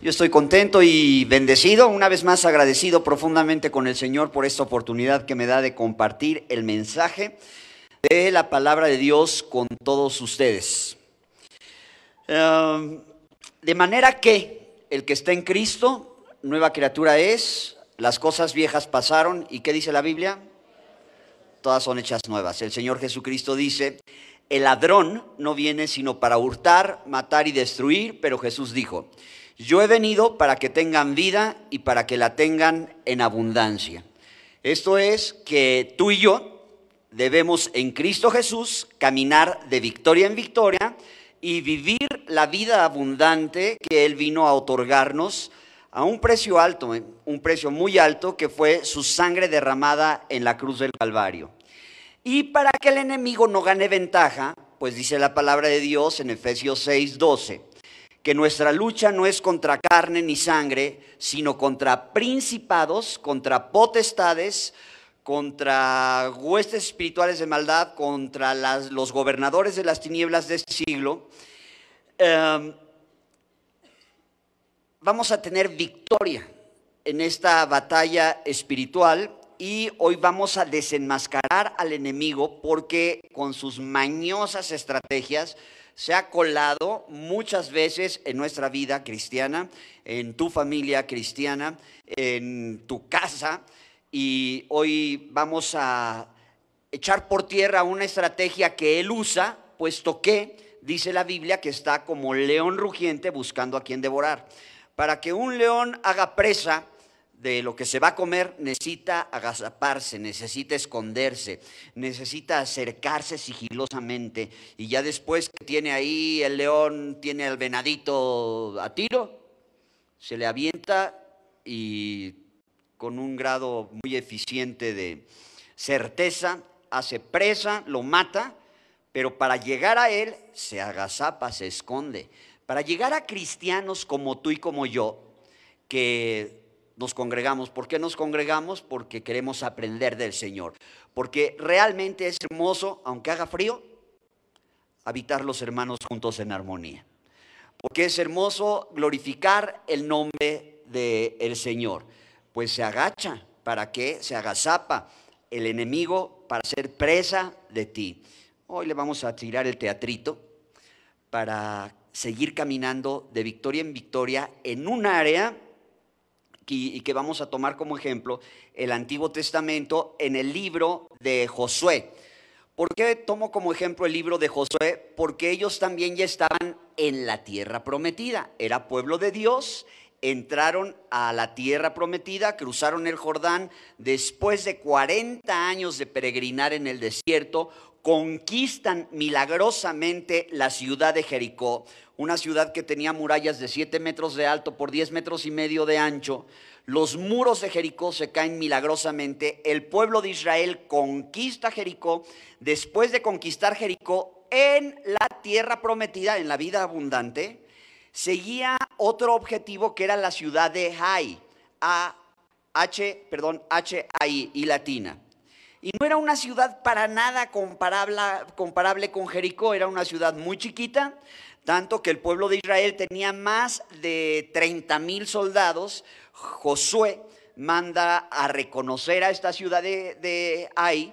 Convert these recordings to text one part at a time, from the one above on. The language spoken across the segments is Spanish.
Yo estoy contento y bendecido, una vez más agradecido profundamente con el Señor por esta oportunidad que me da de compartir el mensaje de la palabra de Dios con todos ustedes. De manera que el que está en Cristo, nueva criatura es, las cosas viejas pasaron, ¿y qué dice la Biblia? Todas son hechas nuevas. El Señor Jesucristo dice: el ladrón no viene sino para hurtar, matar y destruir, pero Jesús dijo: yo he venido para que tengan vida y para que la tengan en abundancia. Esto es que tú y yo debemos en Cristo Jesús caminar de victoria en victoria y vivir la vida abundante que Él vino a otorgarnos a un precio alto, un precio muy alto, que fue su sangre derramada en la cruz del Calvario. Y para que el enemigo no gane ventaja, pues dice la palabra de Dios en Efesios 6:12, que nuestra lucha no es contra carne ni sangre, sino contra principados, contra potestades, contra huestes espirituales de maldad, contra los gobernadores de las tinieblas de este siglo. Vamos a tener victoria en esta batalla espiritual y hoy vamos a desenmascarar al enemigo, porque con sus mañosas estrategias se ha colado muchas veces en nuestra vida cristiana, en tu familia cristiana, en tu casa, y hoy vamos a echar por tierra una estrategia que él usa, puesto que dice la Biblia que está como león rugiente buscando a quien devorar. Para que un león haga presa de lo que se va a comer, necesita agazaparse, necesita esconderse, necesita acercarse sigilosamente, y ya después que tiene ahí el león, tiene al venadito a tiro, se le avienta y con un grado muy eficiente de certeza hace presa, lo mata, pero para llegar a él se agazapa, se esconde. Para llegar a cristianos como tú y como yo, que nos congregamos. ¿Por qué nos congregamos? Porque queremos aprender del Señor. Porque realmente es hermoso, aunque haga frío, habitar los hermanos juntos en armonía. Porque es hermoso glorificar el nombre del Señor. Pues se agacha, ¿para qué? Se agazapa el enemigo para ser presa de ti. Hoy le vamos a tirar el teatrito para seguir caminando de victoria en victoria en un área y que vamos a tomar como ejemplo el Antiguo Testamento en el libro de Josué. ¿Por qué tomo como ejemplo el libro de Josué? Porque ellos también ya estaban en la tierra prometida, era pueblo de Dios, entraron a la tierra prometida, cruzaron el Jordán, después de 40 años de peregrinar en el desierto, conquistan milagrosamente la ciudad de Jericó, una ciudad que tenía murallas de 7 metros de alto por 10 metros y medio de ancho. Los muros de Jericó se caen milagrosamente. El pueblo de Israel conquista Jericó. Después de conquistar Jericó, en la tierra prometida, en la vida abundante, seguía otro objetivo, que era la ciudad de Hai, H-I y latina. Y no era una ciudad para nada comparable con Jericó, era una ciudad muy chiquita, tanto que el pueblo de Israel tenía más de 30,000 soldados. Josué manda a reconocer a esta ciudad de Ai,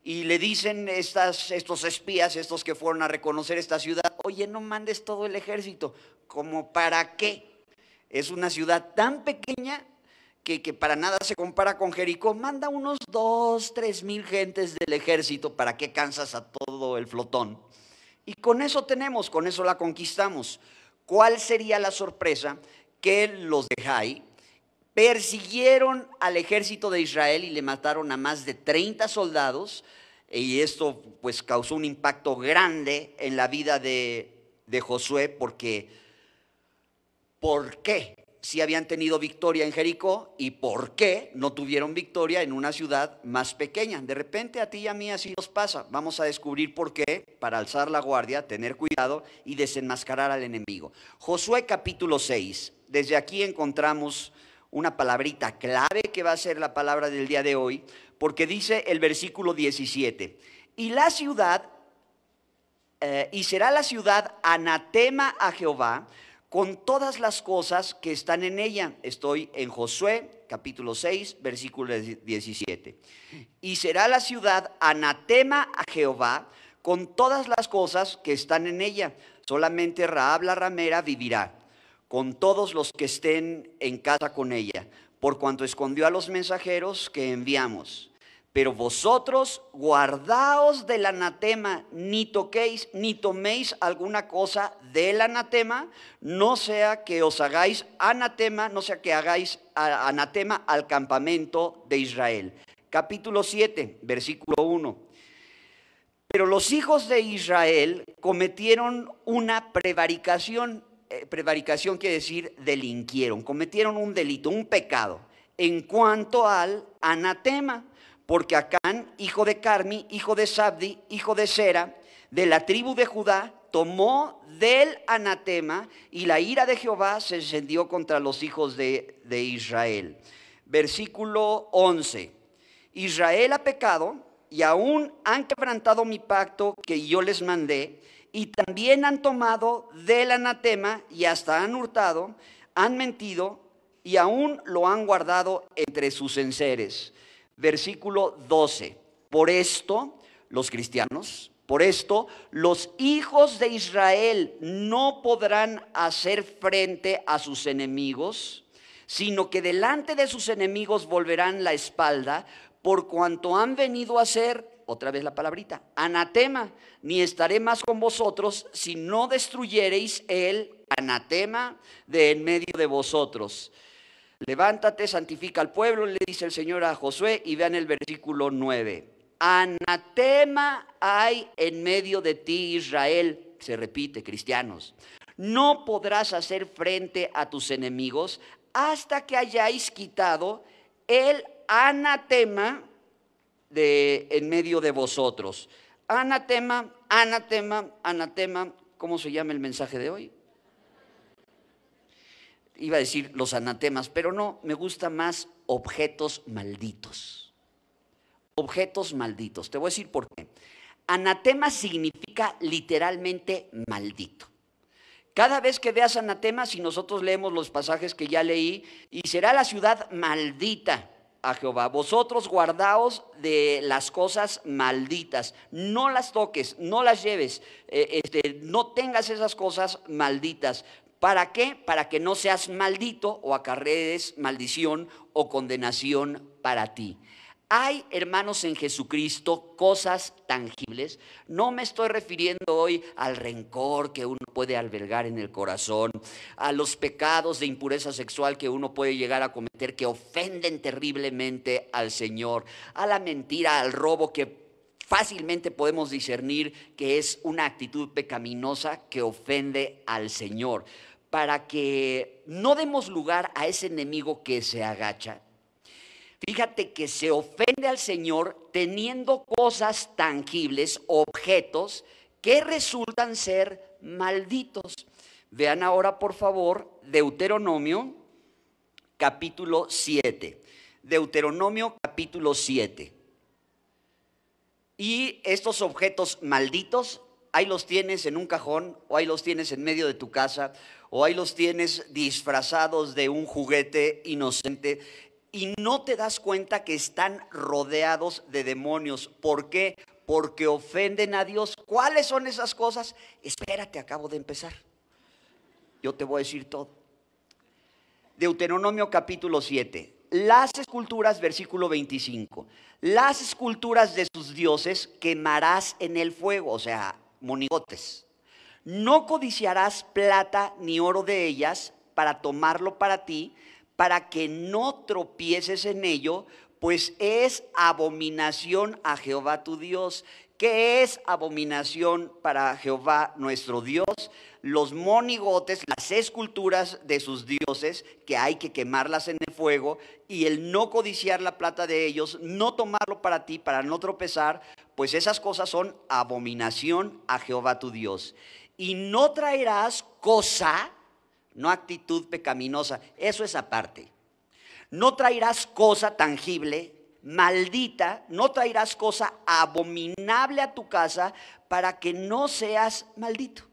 y le dicen estos espías, estos que fueron a reconocer esta ciudad: oye, no mandes todo el ejército. ¿Cómo para qué? Es una ciudad tan pequeña que para nada se compara con Jericó. Manda unos 2,000-3,000 gentes del ejército. ¿Para qué cansas a todo el flotón? Y con eso con eso la conquistamos. ¿Cuál sería la sorpresa? Que los de Hai persiguieron al ejército de Israel y le mataron a más de 30 soldados, y esto pues causó un impacto grande en la vida de Josué, porque ¿por qué si habían tenido victoria en Jericó y por qué no tuvieron victoria en una ciudad más pequeña? De repente a ti y a mí así nos pasa. Vamos a descubrir por qué, para alzar la guardia, tener cuidado y desenmascarar al enemigo. Josué capítulo 6, desde aquí encontramos una palabrita clave que va a ser la palabra del día de hoy, porque dice el versículo 17: y la ciudad, y será la ciudad anatema a Jehová, con todas las cosas que están en ella. Estoy en Josué, capítulo 6, versículo 17. Y será la ciudad anatema a Jehová con todas las cosas que están en ella. Solamente Rahab la ramera vivirá, con todos los que estén en casa con ella, por cuanto escondió a los mensajeros que enviamos. Pero vosotros guardaos del anatema, ni toquéis ni toméis alguna cosa del anatema, no sea que os hagáis anatema, no sea que hagáis anatema al campamento de Israel. Capítulo 7, versículo 1. Pero los hijos de Israel cometieron una prevaricación. Prevaricación quiere decir delinquieron, cometieron un delito, un pecado, en cuanto al anatema. Porque Acán, hijo de Carmi, hijo de Sabdi, hijo de Sera, de la tribu de Judá, tomó del anatema, y la ira de Jehová se encendió contra los hijos de Israel. Versículo 11. Israel ha pecado, y aún han quebrantado mi pacto que yo les mandé, y también han tomado del anatema, y hasta han hurtado, han mentido, y aún lo han guardado entre sus enseres. Versículo 12. Por esto, los cristianos, por esto, los hijos de Israel no podrán hacer frente a sus enemigos, sino que delante de sus enemigos volverán la espalda, por cuanto han venido a ser, otra vez la palabrita, anatema, ni estaré más con vosotros si no destruyereis el anatema de en medio de vosotros. Levántate, santifica al pueblo, le dice el Señor a Josué, y vean el versículo 9. Anatema hay en medio de ti, Israel. Se repite, cristianos. No podrás hacer frente a tus enemigos hasta que hayáis quitado el anatema de en medio de vosotros. Anatema, anatema, anatema. ¿Cómo se llama el mensaje de hoy? Iba a decir los anatemas, pero no, me gusta más objetos malditos. Objetos malditos. Te voy a decir por qué. Anatema significa literalmente maldito. Cada vez que veas anatema, si nosotros leemos los pasajes que ya leí, y será la ciudad maldita a Jehová. Vosotros guardaos de las cosas malditas, no las toques, no las lleves, no tengas esas cosas malditas. ¿Para qué? Para que no seas maldito o acarrees maldición o condenación para ti. Hay, hermanos, en Jesucristo cosas tangibles. No me estoy refiriendo hoy al rencor que uno puede albergar en el corazón, a los pecados de impureza sexual que uno puede llegar a cometer que ofenden terriblemente al Señor, a la mentira, al robo que fácilmente podemos discernir que es una actitud pecaminosa que ofende al Señor. Para que no demos lugar a ese enemigo que se agacha. Fíjate que se ofende al Señor teniendo cosas tangibles, objetos, que resultan ser malditos. Vean ahora, por favor, Deuteronomio capítulo 7. Deuteronomio capítulo 7. Y estos objetos malditos, ahí los tienes en un cajón, o ahí los tienes en medio de tu casa, o ahí los tienes disfrazados de un juguete inocente, y no te das cuenta que están rodeados de demonios. ¿Por qué? Porque ofenden a Dios. ¿Cuáles son esas cosas? Espérate, acabo de empezar. Yo te voy a decir todo. Deuteronomio capítulo 7. Las esculturas, versículo 25. Las esculturas de sus dioses quemarás en el fuego, o sea, monigotes. No codiciarás plata ni oro de ellas para tomarlo para ti, para que no tropieces en ello, pues es abominación a Jehová tu Dios. ¿Qué es abominación para Jehová nuestro Dios? Los monigotes, las esculturas de sus dioses, que hay que quemarlas en el fuego, y el no codiciar la plata de ellos, no tomarlo para ti, para no tropezar, pues esas cosas son abominación a Jehová tu Dios. Y no traerás cosa, no actitud pecaminosa, eso es aparte. No traerás cosa tangible, maldita, no traerás cosa abominable a tu casa para que no seas maldito.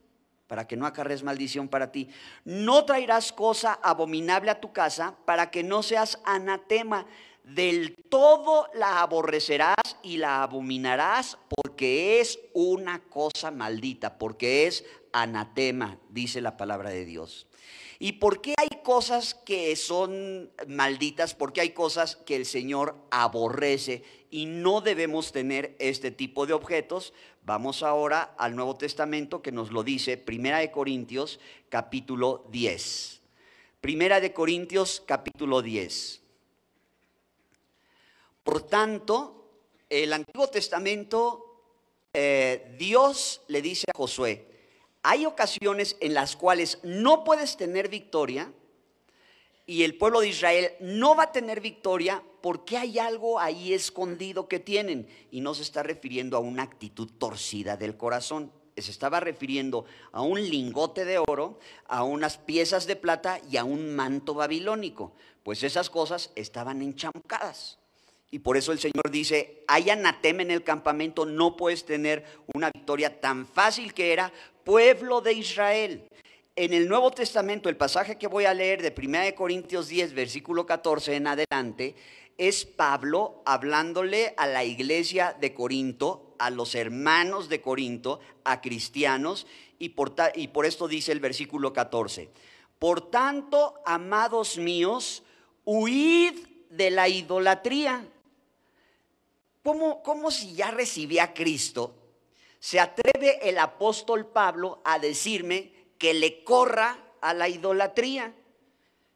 para que no acarres maldición para ti. No traerás cosa abominable a tu casa, para que no seas anatema. Del todo la aborrecerás y la abominarás, porque es una cosa maldita, porque es anatema, dice la palabra de Dios. ¿Y por qué hay cosas que son malditas? Porque hay cosas que el Señor aborrece y no debemos tener este tipo de objetos. Vamos ahora al Nuevo Testamento, que nos lo dice Primera de Corintios capítulo 10. Primera de Corintios capítulo 10. Por tanto, el Antiguo Testamento, Dios le dice a Josué: hay ocasiones en las cuales no puedes tener victoria y el pueblo de Israel no va a tener victoria porque hay algo ahí escondido que tienen. Y no se está refiriendo a una actitud torcida del corazón. Se estaba refiriendo a un lingote de oro, a unas piezas de plata y a un manto babilónico. Pues esas cosas estaban enchamucadas. Y por eso el Señor dice: hay anatema en el campamento, no puedes tener una victoria tan fácil que era pueblo de Israel. En el Nuevo Testamento, el pasaje que voy a leer de 1 Corintios 10, versículo 14 en adelante, es Pablo hablándole a la iglesia de Corinto, a los hermanos de Corinto, a cristianos, y por esto dice el versículo 14: por tanto, amados míos, huid de la idolatría. ¿Cómo si ya recibí a Cristo, se atreve el apóstol Pablo a decirme que le corra a la idolatría?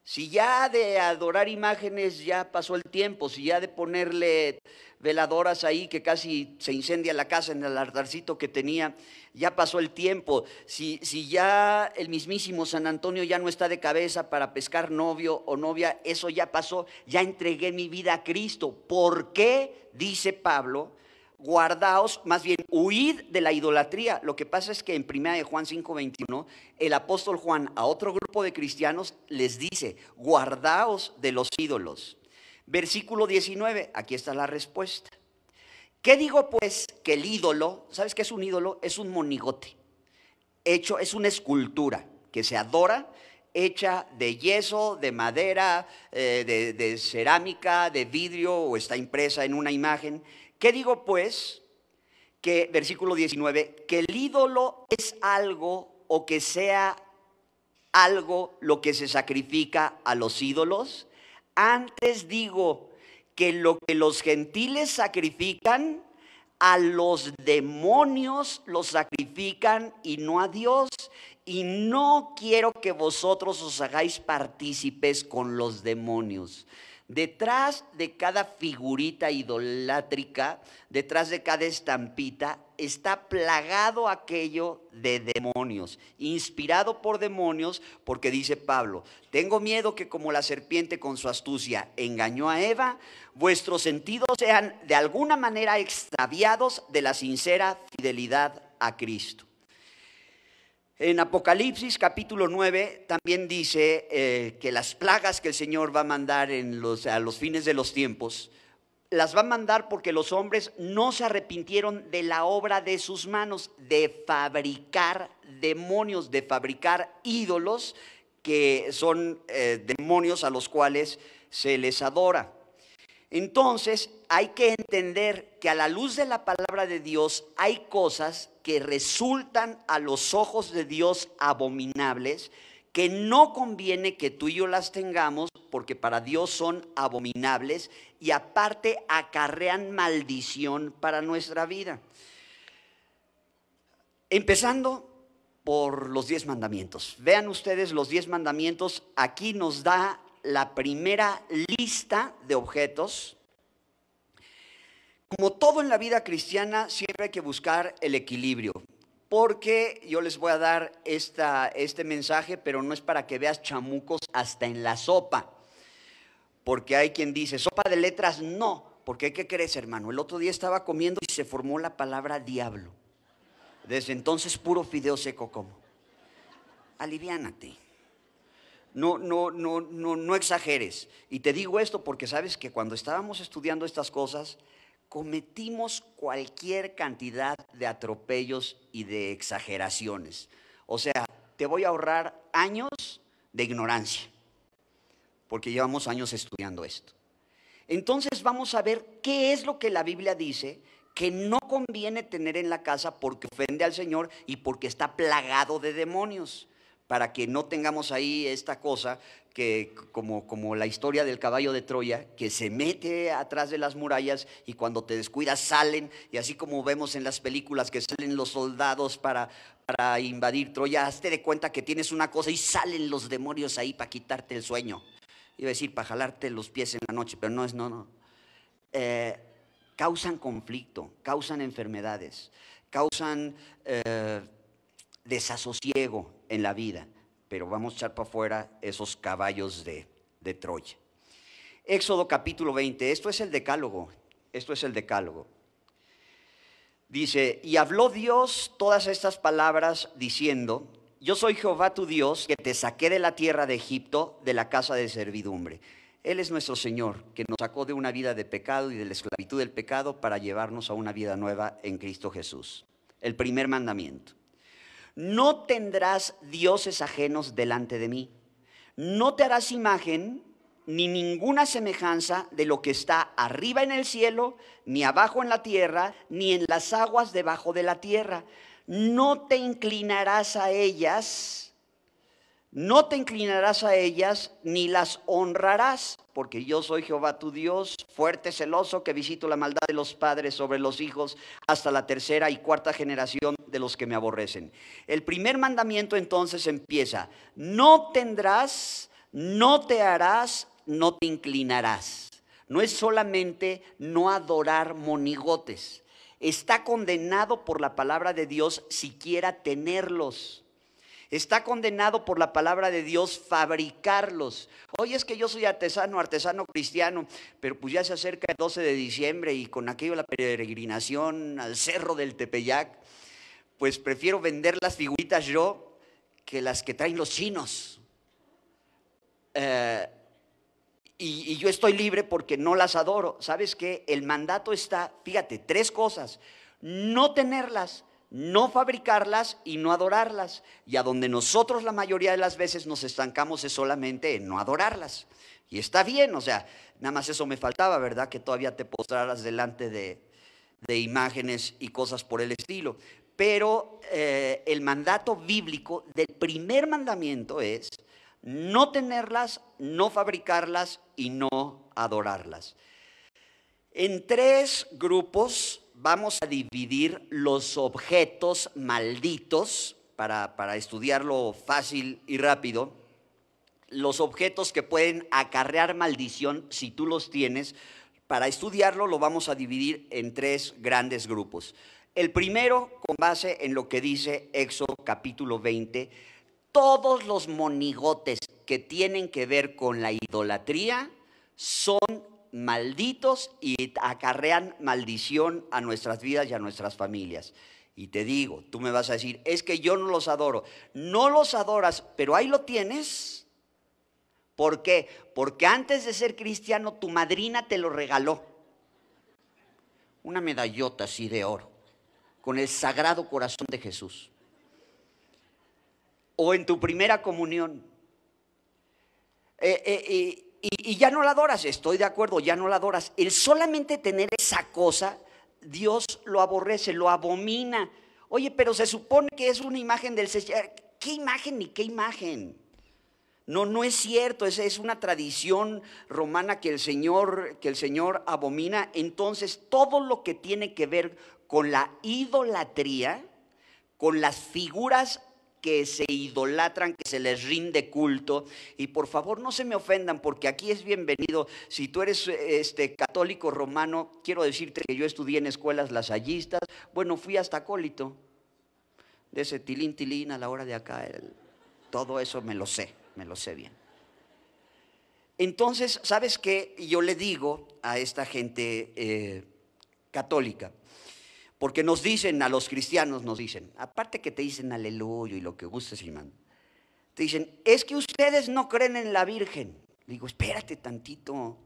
Si ya de adorar imágenes ya pasó el tiempo, si ya de ponerle veladoras ahí que casi se incendia la casa en el altarcito que tenía, ya pasó el tiempo. Si ya el mismísimo San Antonio ya no está de cabeza para pescar novio o novia, eso ya pasó, ya entregué mi vida a Cristo. ¿Por qué? Dice Pablo: guardaos, más bien huid de la idolatría. Lo que pasa es que en 1 de Juan 5:21, el apóstol Juan a otro grupo de cristianos les dice: guardaos de los ídolos. Versículo 19, aquí está la respuesta. ¿Qué digo pues? Que el ídolo, ¿sabes qué es un ídolo? Es un monigote hecho, es una escultura que se adora, hecha de yeso, de madera, de cerámica, de vidrio, o está impresa en una imagen. ¿Qué digo pues? Que, versículo 19, que el ídolo es algo, o que sea algo lo que se sacrifica a los ídolos. Antes digo que lo que los gentiles sacrifican, a los demonios los sacrifican y no a Dios. Y no quiero que vosotros os hagáis partícipes con los demonios. Detrás de cada figurita idolátrica, detrás de cada estampita, está plagado aquello de demonios, inspirado por demonios, porque dice Pablo: tengo miedo que como la serpiente con su astucia engañó a Eva, vuestros sentidos sean de alguna manera extraviados de la sincera fidelidad a Cristo. En Apocalipsis capítulo 9 también dice que las plagas que el Señor va a mandar a los fines de los tiempos, las va a mandar porque los hombres no se arrepintieron de la obra de sus manos, de fabricar demonios, de fabricar ídolos, que son demonios a los cuales se les adora. Entonces hay que entender que a la luz de la palabra de Dios hay cosas que resultan a los ojos de Dios abominables, que no conviene que tú y yo las tengamos, porque para Dios son abominables y aparte acarrean maldición para nuestra vida. Empezando por los 10 mandamientos. Vean ustedes los 10 mandamientos. Aquí nos da la primera lista de objetos. Como todo en la vida cristiana, siempre hay que buscar el equilibrio. Porque yo les voy a dar este mensaje, pero no es para que veas chamucos hasta en la sopa. Porque hay quien dice: sopa de letras, no. Porque ¿qué crees, hermano? El otro día estaba comiendo y se formó la palabra diablo. Desde entonces puro fideo seco como. Aliviánate. No exageres. Y te digo esto porque sabes que cuando estábamos estudiando estas cosas, cometimos cualquier cantidad de atropellos y de exageraciones. O sea, te voy a ahorrar años de ignorancia, porque llevamos años estudiando esto. Entonces vamos a ver qué es lo que la Biblia dice que no conviene tener en la casa porque ofende al Señor y porque está plagado de demonios, para que no tengamos ahí esta cosa que como la historia del caballo de Troya, que se mete atrás de las murallas y cuando te descuidas salen, y así como vemos en las películas que salen los soldados para invadir Troya, hazte de cuenta que tienes una cosa y salen los demonios ahí para quitarte el sueño. Iba a decir para jalarte los pies en la noche, pero no es, no. Causan conflicto, causan enfermedades, causan desasosiego en la vida, pero vamos a echar para afuera esos caballos de Troya. Éxodo capítulo 20, esto es el decálogo, Dice, y habló Dios todas estas palabras diciendo, yo soy Jehová tu Dios, que te saqué de la tierra de Egipto, de la casa de servidumbre. Él es nuestro Señor, que nos sacó de una vida de pecado y de la esclavitud del pecado para llevarnos a una vida nueva en Cristo Jesús. El primer mandamiento. No tendrás dioses ajenos delante de mí. No te harás imagen ni ninguna semejanza de lo que está arriba en el cielo, ni abajo en la tierra, ni en las aguas debajo de la tierra. No te inclinarás a ellas, ni las honrarás, porque yo soy Jehová tu Dios, fuerte, celoso, que visito la maldad de los padres sobre los hijos hasta la tercera y cuarta generación de los que me aborrecen. El primer mandamiento entonces empieza, no tendrás, no te harás, no te inclinarás. No es solamente no adorar monigotes. Está condenado por la palabra de Dios siquiera tenerlos. Está condenado por la palabra de Dios fabricarlos. Oye, es que yo soy artesano cristiano, pero pues ya se acerca el 12 de diciembre y con aquello la peregrinación al cerro del Tepeyac, pues prefiero vender las figuritas yo que las que traen los chinos. Y yo estoy libre porque no las adoro. ¿Sabes qué? El mandato está, fíjate, 3 cosas. No tenerlas, no fabricarlas y no adorarlas. Y a donde nosotros la mayoría de las veces nos estancamos es solamente en no adorarlas. Y está bien, o sea, nada más eso me faltaba, ¿verdad? Que todavía te postraras delante de imágenes y cosas por el estilo. Pero el mandato bíblico del primer mandamiento es no tenerlas, no fabricarlas y no adorarlas. En 3 grupos vamos a dividir los objetos malditos para estudiarlo fácil y rápido. Los objetos que pueden acarrear maldición si tú los tienes. Para estudiarlo lo vamos a dividir en 3 grandes grupos. El primero, con base en lo que dice Éxodo capítulo 20, todos los monigotes que tienen que ver con la idolatría son malditos y acarrean maldición a nuestras vidas y a nuestras familias. Y te digo, tú me vas a decir, es que yo no los adoro. No los adoras, pero ahí lo tienes. ¿Por qué? Porque antes de ser cristiano tu madrina te lo regaló. Una medallota así de oro, con el Sagrado Corazón de Jesús. O en tu primera comunión. Y ya no la adoras, estoy de acuerdo, ya no la adoras. El solamente tener esa cosa, Dios lo aborrece, lo abomina. Oye, pero se supone que es una imagen del Señor. ¿Qué imagen ni qué imagen? No es cierto, es una tradición romana que el Señor abomina. Entonces, todo lo que tiene que ver con la idolatría, con las figuras que se idolatran, que se les rinde culto, y por favor no se me ofendan porque aquí es bienvenido. Si tú eres católico romano, quiero decirte que yo estudié en escuelas lasallistas, bueno, fui hasta acólito, de ese tilín tilín a la hora de acá, todo eso me lo sé bien. Entonces, ¿sabes qué? Yo le digo a esta gente católica, porque nos dicen, a los cristianos nos dicen, aparte que te dicen aleluya y lo que gustes y man, te dicen, es que ustedes no creen en la Virgen. Digo, espérate tantito,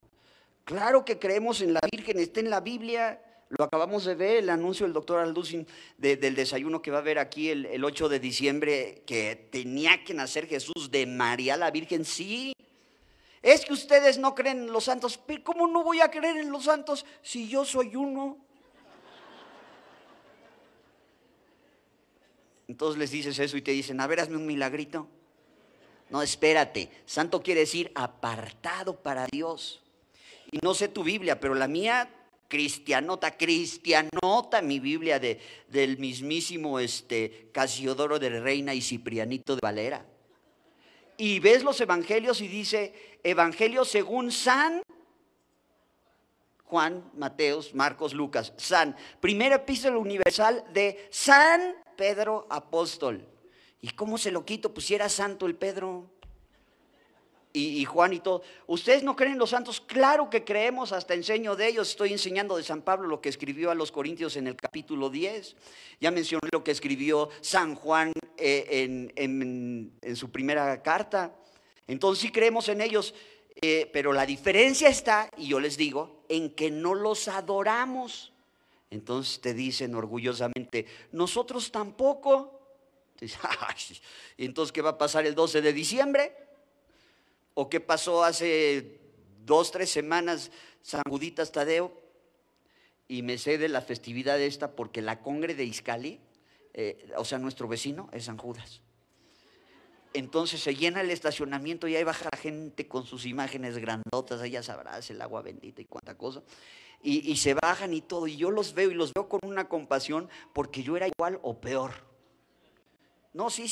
claro que creemos en la Virgen, está en la Biblia, Lo acabamos de ver, el anuncio del doctor Alducin del desayuno que va a haber aquí el 8 de diciembre, que tenía que nacer Jesús de María la Virgen. Sí, es que ustedes no creen en los santos. Pero ¿cómo no voy a creer en los santos si yo soy uno? Entonces les dices eso y te dicen, a ver, hazme un milagrito. No, espérate, santo quiere decir apartado para Dios. Y no sé tu Biblia, pero la mía, cristianota mi Biblia del mismísimo Casiodoro de Reina y Ciprianito de Valera. Y ves los evangelios y dice, evangelio según San Juan, Mateos, Marcos, Lucas, primera epístola universal de San Pedro apóstol. ¿Y cómo se lo quito? Pues si era santo el Pedro y Juan y todo. ¿Ustedes no creen en los santos? Claro que creemos, hasta enseño de ellos. Estoy enseñando de San Pablo lo que escribió a los Corintios en el capítulo 10. Ya mencioné lo que escribió San Juan en su primera carta. Entonces sí creemos en ellos, pero la diferencia está, y yo les digo, en que no los adoramos. Entonces te dicen orgullosamente, nosotros tampoco. ¿Y entonces qué va a pasar el 12 de diciembre? ¿O qué pasó hace 2, 3 semanas San Juditas Tadeo? Y me sé de la festividad esta porque la congre de Izcali, o sea, nuestro vecino es San Judas. Entonces se llena el estacionamiento y ahí baja la gente con sus imágenes grandotas, ahí ya sabrás, el agua bendita y cuánta cosa. Y se bajan y todo, y yo los veo y los veo con una compasión porque yo era igual o peor. No, sí,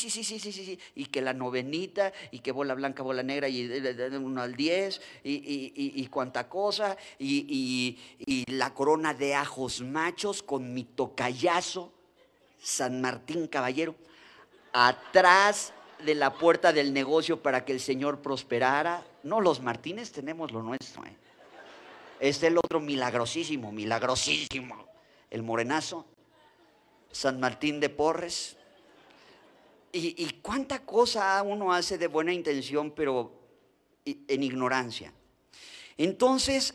y que la novenita, y que bola blanca, bola negra, y 1 al 10, y cuánta cosa, y la corona de ajos machos con mi tocayazo, San Martín Caballero, atrás de la puerta del negocio para que el Señor prosperara. No, los Martínez tenemos lo nuestro. Es el otro milagrosísimo, el morenazo, San Martín de Porres. Y cuánta cosa uno hace de buena intención, pero en ignorancia. Entonces,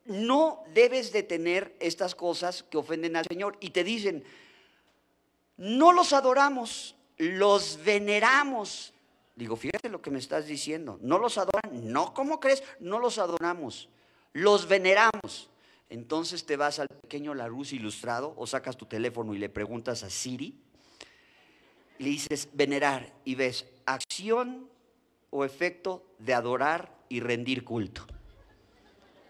no debes de tener estas cosas que ofenden al Señor. Y te dicen, no los adoramos, los veneramos. Digo, fíjate lo que me estás diciendo. No los adoran. No, ¿cómo crees? No los adoramos, los veneramos. Entonces te vas al pequeño Larousse Ilustrado o sacas tu teléfono y le preguntas a Siri. Le dices venerar y ves acción o efecto de adorar y rendir culto.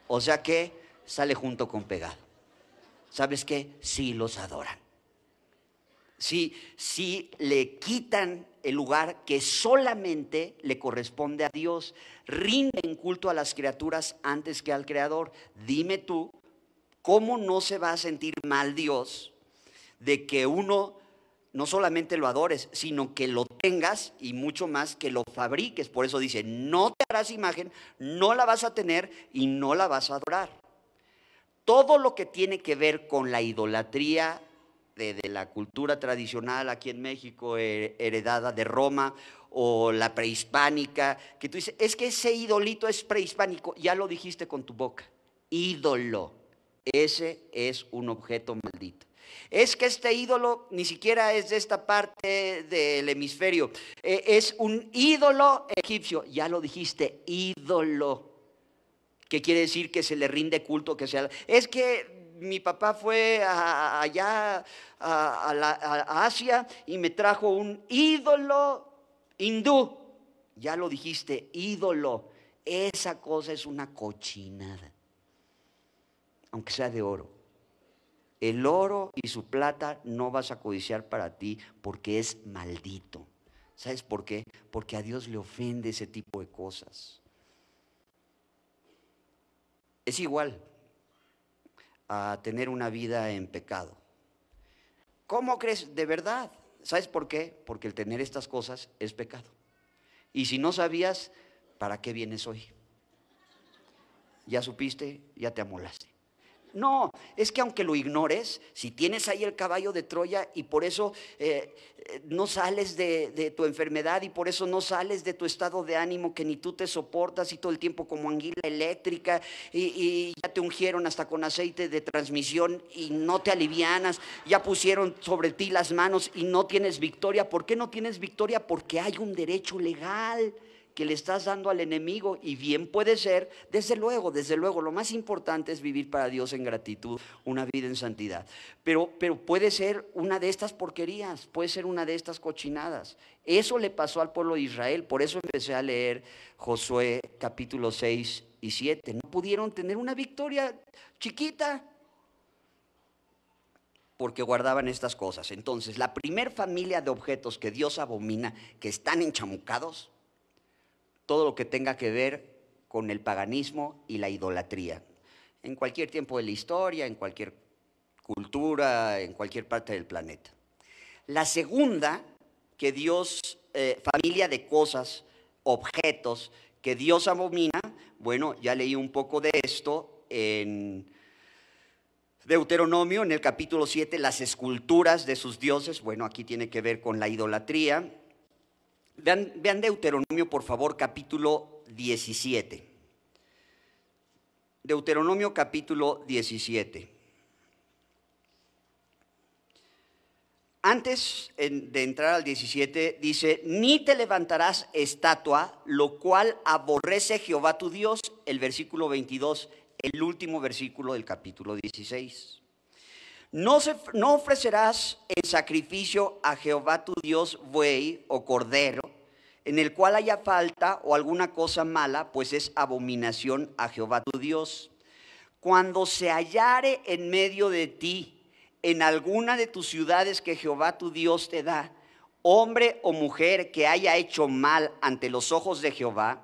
O sea que sale junto con pegado. ¿Sabes qué? Sí los adoran. Sí le quitan el lugar que solamente le corresponde a Dios. Rinden culto a las criaturas antes que al Creador. Dime tú, ¿cómo no se va a sentir mal Dios de que uno no solamente lo adores, sino que lo tengas y mucho más que lo fabriques? Por eso dice, no te harás imagen, no la vas a tener y no la vas a adorar. Todo lo que tiene que ver con la idolatría de la cultura tradicional aquí en México, heredada de Roma, o la prehispánica, que tú dices, es que ese idolito es prehispánico, ya lo dijiste con tu boca, ídolo, ese es un objeto maldito. Es que este ídolo ni siquiera es de esta parte del hemisferio, es un ídolo egipcio, ya lo dijiste, ídolo, que quiere decir que se le rinde culto, que sea. Es que mi papá fue allá a Asia y me trajo un ídolo hindú, ya lo dijiste, ídolo, esa cosa es una cochinada, aunque sea de oro. El oro y su plata no vas a codiciar para ti porque es maldito. ¿Sabes por qué? Porque a Dios le ofende ese tipo de cosas. Es igual a tener una vida en pecado. ¿Cómo crees? De verdad. ¿Sabes por qué? Porque el tener estas cosas es pecado. Y si no sabías, ¿para qué vienes hoy? Ya supiste, ya te amolaste. No, es que aunque lo ignores, si tienes ahí el caballo de Troya y por eso no sales de tu enfermedad y por eso no sales de tu estado de ánimo que ni tú te soportas y todo el tiempo como anguila eléctrica y ya te ungieron hasta con aceite de transmisión y no te alivianas, ya pusieron sobre ti las manos y no tienes victoria. ¿Por qué no tienes victoria? Porque hay un derecho legal que le estás dando al enemigo, y bien puede ser, desde luego, lo más importante es vivir para Dios en gratitud, una vida en santidad, pero puede ser una de estas porquerías, puede ser una de estas cochinadas. Eso le pasó al pueblo de Israel, por eso empecé a leer Josué capítulo 6 y 7, no pudieron tener una victoria chiquita, porque guardaban estas cosas. Entonces, la primer familia de objetos que Dios abomina, que están enchamucados, todo lo que tenga que ver con el paganismo y la idolatría. En cualquier tiempo de la historia, en cualquier cultura, en cualquier parte del planeta. La segunda, que Dios, familia de cosas, objetos, que Dios abomina, bueno, ya leí un poco de esto en Deuteronomio, en el capítulo 7, las esculturas de sus dioses, bueno, aquí tiene que ver con la idolatría. Vean Deuteronomio, por favor, capítulo 17. Deuteronomio capítulo 17. Antes de entrar al 17, dice, ni te levantarás estatua, lo cual aborrece Jehová tu Dios, el versículo 22, el último versículo del capítulo 16. No ofrecerás en sacrificio a Jehová tu Dios buey o cordero, en el cual haya falta o alguna cosa mala, pues es abominación a Jehová tu Dios. Cuando se hallare en medio de ti, en alguna de tus ciudades que Jehová tu Dios te da, hombre o mujer que haya hecho mal ante los ojos de Jehová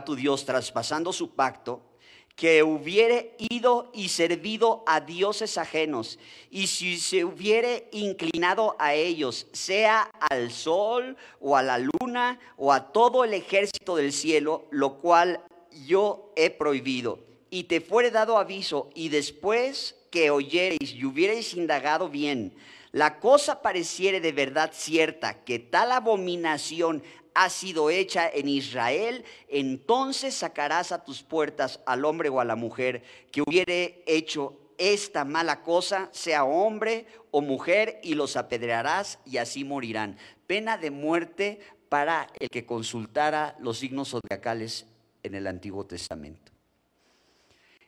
tu Dios, traspasando su pacto, que hubiere ido y servido a dioses ajenos, y si se hubiere inclinado a ellos, sea al sol o a la luna o a todo el ejército del cielo, lo cual yo he prohibido, y te fuere dado aviso, y después que oyereis y hubiereis indagado bien, la cosa pareciere de verdad cierta, que tal abominación ha sido hecha en Israel, entonces sacarás a tus puertas al hombre o a la mujer que hubiere hecho esta mala cosa, sea hombre o mujer, y los apedrearás y así morirán. Pena de muerte para el que consultara los signos zodiacales en el Antiguo Testamento.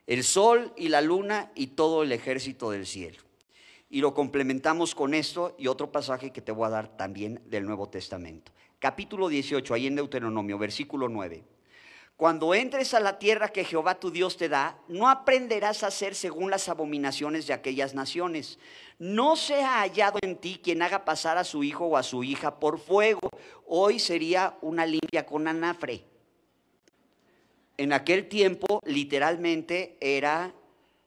El sol y la luna y todo el ejército del cielo. Y lo complementamos con esto y otro pasaje que te voy a dar también del Nuevo Testamento. Capítulo 18, ahí en Deuteronomio, versículo 9. Cuando entres a la tierra que Jehová tu Dios te da, no aprenderás a hacer según las abominaciones de aquellas naciones. No sea hallado en ti quien haga pasar a su hijo o a su hija por fuego. Hoy sería una limpia con anafre. En aquel tiempo, literalmente, era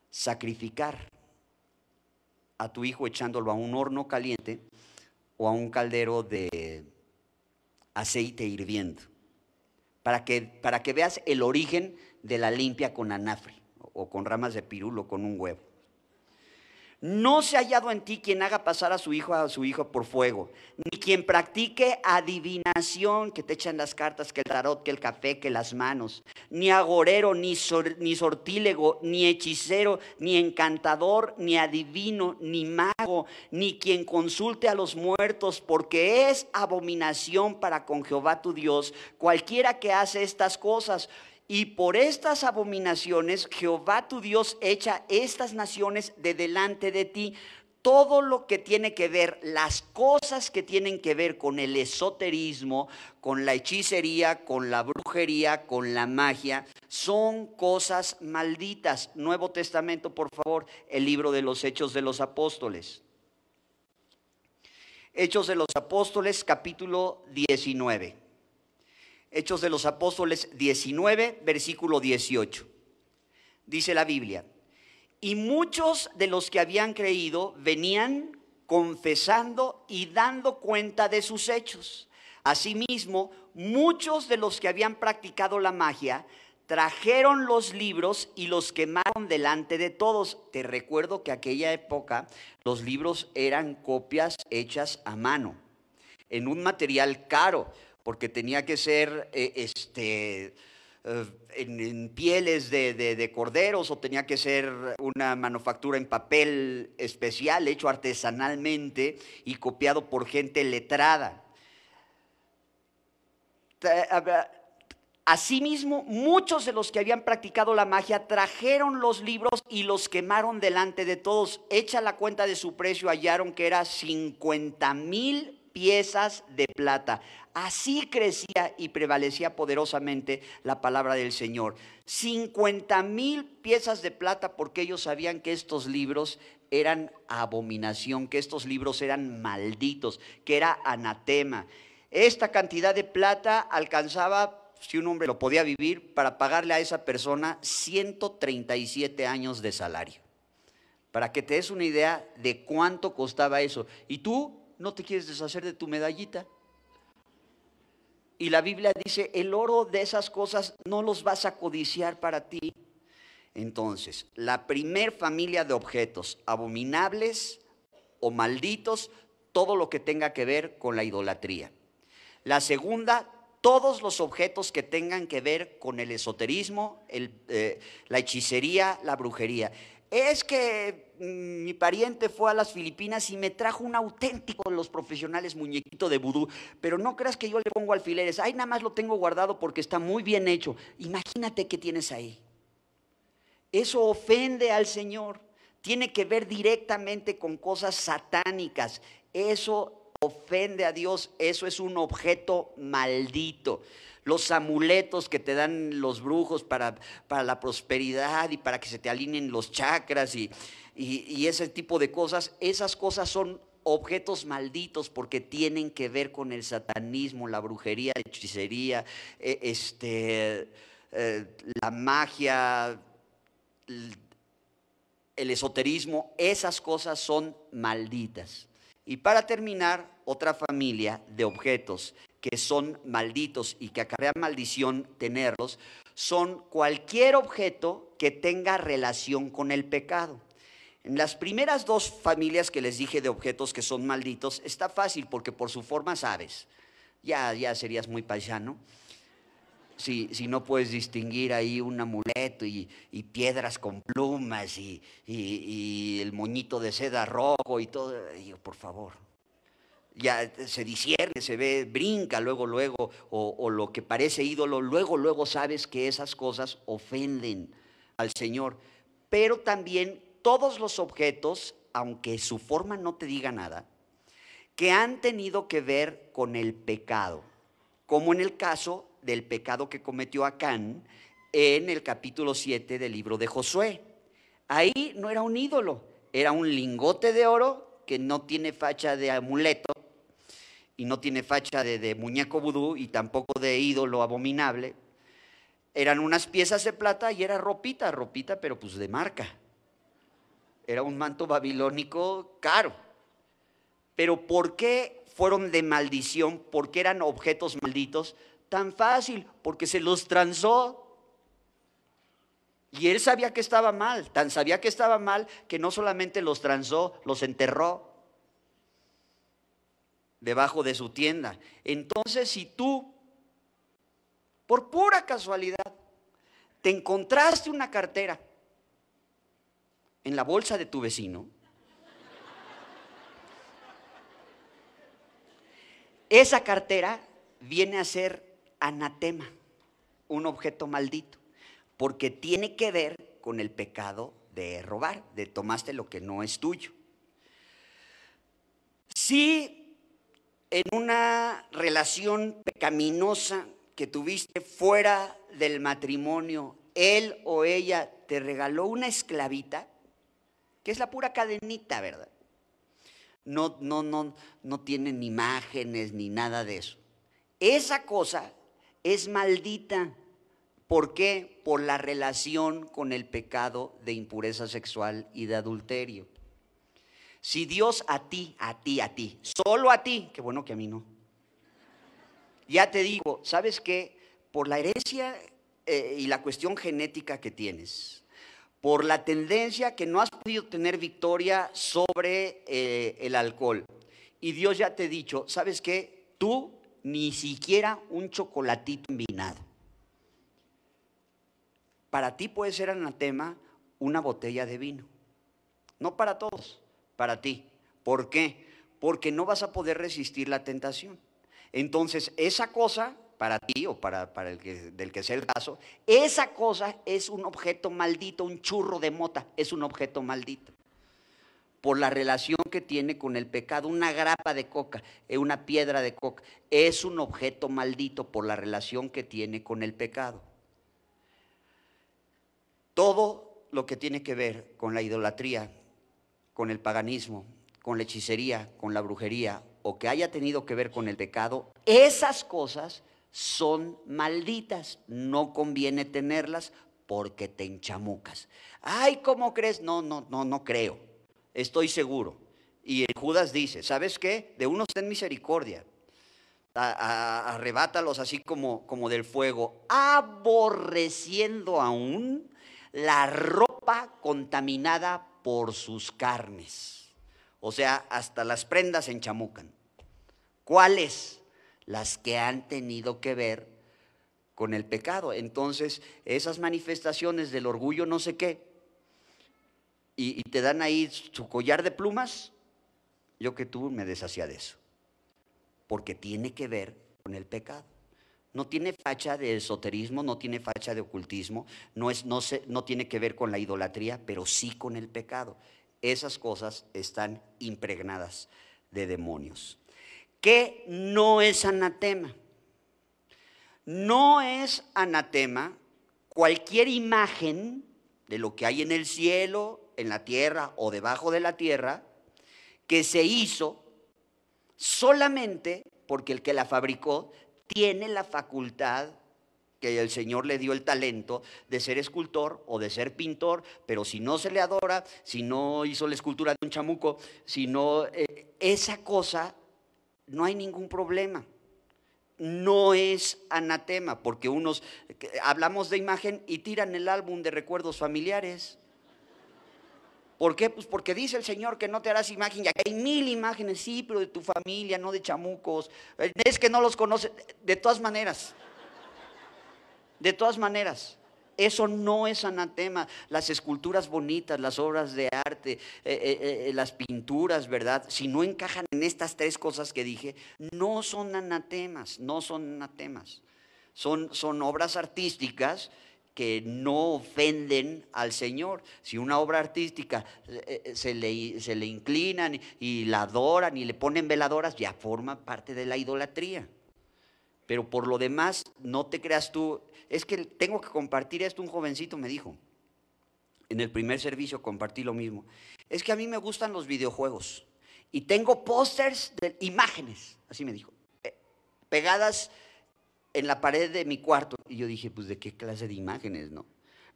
sacrificar a tu hijo echándolo a un horno caliente o a un caldero de aceite hirviendo, para que veas el origen de la limpia con anafre o con ramas de pirul o con un huevo. No se ha hallado en ti quien haga pasar a su hijo o a su hija por fuego, ni quien practique adivinación, que te echan las cartas, que el tarot, que el café, que las manos, ni agorero, ni sortílego, ni hechicero, ni encantador, ni adivino, ni mago, ni quien consulte a los muertos, porque es abominación para con Jehová tu Dios cualquiera que hace estas cosas. Y por estas abominaciones Jehová tu Dios echa estas naciones de delante de ti. Todo lo que tiene que ver, las cosas que tienen que ver con el esoterismo, con la hechicería, con la brujería, con la magia, son cosas malditas. Nuevo Testamento, por favor, el libro de los Hechos de los Apóstoles. Hechos de los Apóstoles, capítulo 19. Hechos de los Apóstoles 19, versículo 18. Dice la Biblia: y muchos de los que habían creído venían confesando y dando cuenta de sus hechos. Asimismo, muchos de los que habían practicado la magia trajeron los libros y los quemaron delante de todos. Te recuerdo que aquella época los libros eran copias hechas a mano, en un material caro, porque tenía que ser en pieles de corderos, o tenía que ser una manufactura en papel especial, hecho artesanalmente y copiado por gente letrada. Asimismo, muchos de los que habían practicado la magia trajeron los libros y los quemaron delante de todos. Hecha la cuenta de su precio, hallaron que era 50,000 piezas de plata. Así crecía y prevalecía poderosamente la palabra del Señor. 50,000 piezas de plata, porque ellos sabían que estos libros eran abominación, que estos libros eran malditos, que era anatema. Esta cantidad de plata alcanzaba, si un hombre lo podía vivir, para pagarle a esa persona 137 años de salario. Para que te des una idea de cuánto costaba eso. Y tú no te quieres deshacer de tu medallita. Y la Biblia dice, el oro de esas cosas no los vas a codiciar para ti. Entonces, la primer familia de objetos abominables o malditos, todo lo que tenga que ver con la idolatría. La segunda, todos los objetos que tengan que ver con el esoterismo, la hechicería, la brujería. Es que mi pariente fue a las Filipinas y me trajo un auténtico de los profesionales muñequito de vudú, pero no creas que yo le pongo alfileres. Ay, nada más lo tengo guardado porque está muy bien hecho. Imagínate qué tienes ahí. Eso ofende al Señor. Tiene que ver directamente con cosas satánicas. Eso ofende a Dios. Eso es un objeto maldito. Los amuletos que te dan los brujos para la prosperidad y para que se te alineen los chakras y ese tipo de cosas, esas cosas son objetos malditos porque tienen que ver con el satanismo, la brujería, la hechicería, la magia, el esoterismo. Esas cosas son malditas. Y para terminar, otra familia de objetos que son malditos y que acarrea maldición tenerlos, son cualquier objeto que tenga relación con el pecado. En las primeras dos familias que les dije de objetos que son malditos, está fácil porque por su forma sabes. Ya serías muy paisano. Si no puedes distinguir ahí un amuleto y piedras con plumas y el moñito de seda rojo y todo, por favor. Ya se discierne, se ve, brinca luego, o lo que parece ídolo, luego sabes que esas cosas ofenden al Señor. Pero también todos los objetos, aunque su forma no te diga nada, que han tenido que ver con el pecado, como en el caso del pecado que cometió Acán en el capítulo 7 del libro de Josué. Ahí no era un ídolo, era un lingote de oro que no tiene facha de amuleto y no tiene facha de muñeco vudú y tampoco de ídolo abominable. Eran unas piezas de plata y era ropita, pero pues de marca. Era un manto babilónico caro. Pero ¿por qué fueron de maldición? ¿Por qué eran objetos malditos? Tan fácil, porque se los transó. Y él sabía que estaba mal, tan sabía que estaba mal que no solamente los transó, los enterró debajo de su tienda. Entonces, si tú, por pura casualidad, te encontraste una cartera en la bolsa de tu vecino, esa cartera viene a ser anatema, un objeto maldito, porque tiene que ver con el pecado de robar, de tomaste lo que no es tuyo. Si en una relación pecaminosa que tuviste fuera del matrimonio, él o ella te regaló una esclavita, que es la pura cadenita, ¿verdad? No tienen imágenes ni nada de eso. Esa cosa es maldita. ¿Por qué? Por la relación con el pecado de impureza sexual y de adulterio. Si Dios a ti, solo a ti, qué bueno que a mí no. Ya te digo, ¿sabes qué? Por la herencia y la cuestión genética que tienes, por la tendencia que no has podido tener victoria sobre el alcohol. Y Dios ya te ha dicho, ¿sabes qué? Tú ni siquiera un chocolatito envinado. Para ti puede ser anatema una botella de vino. No para todos, para ti. ¿Por qué? Porque no vas a poder resistir la tentación. Entonces, esa cosa, para ti o para del que sea el caso, esa cosa es un objeto maldito, un churro de mota, es un objeto maldito. Por la relación que tiene con el pecado, una grapa de coca, una piedra de coca, es un objeto maldito por la relación que tiene con el pecado. Todo lo que tiene que ver con la idolatría, con el paganismo, con la hechicería, con la brujería, o que haya tenido que ver con el pecado, esas cosas son malditas, no conviene tenerlas porque te enchamucas. Ay, ¿cómo crees? No creo, estoy seguro. Y Judas dice, ¿sabes qué? De unos ten misericordia, arrebátalos así como del fuego, aborreciendo aún la ropa contaminada por sus carnes. O sea, hasta las prendas se enchamucan. ¿Cuáles? Las que han tenido que ver con el pecado. Entonces, esas manifestaciones del orgullo no sé qué, y te dan ahí su collar de plumas, yo que tú me deshacía de eso. Porque tiene que ver con el pecado. No tiene facha de esoterismo, no tiene facha de ocultismo, no tiene que ver con la idolatría, pero sí con el pecado. Esas cosas están impregnadas de demonios. ¿Qué no es anatema? No es anatema cualquier imagen de lo que hay en el cielo, en la tierra o debajo de la tierra, que se hizo solamente porque el que la fabricó tiene la facultad, que el Señor le dio el talento de ser escultor o de ser pintor, pero si no se le adora, si no hizo la escultura de un chamuco, si no, esa cosa, no hay ningún problema. No es anatema, porque unos hablamos de imagen y tiran el álbum de recuerdos familiares. ¿Por qué? Pues porque dice el Señor que no te harás imagen, y aquí hay 1000 imágenes, sí, pero de tu familia, no de chamucos. Es que no los conoces, de todas maneras. De todas maneras, eso no es anatema. Las esculturas bonitas, las obras de arte, las pinturas, ¿verdad? Si no encajan en estas 3 cosas que dije, no son anatemas, no son anatemas. Son obras artísticas que no ofenden al Señor. Si una obra artística se le inclinan y la adoran y le ponen veladoras, ya forma parte de la idolatría. Pero por lo demás, no te creas tú, es que tengo que compartir esto. Un jovencito me dijo, en el primer servicio compartí lo mismo, es que a mí me gustan los videojuegos y tengo pósters de imágenes, así me dijo, pegadas en la pared de mi cuarto. Y yo dije, pues ¿de qué clase de imágenes, no?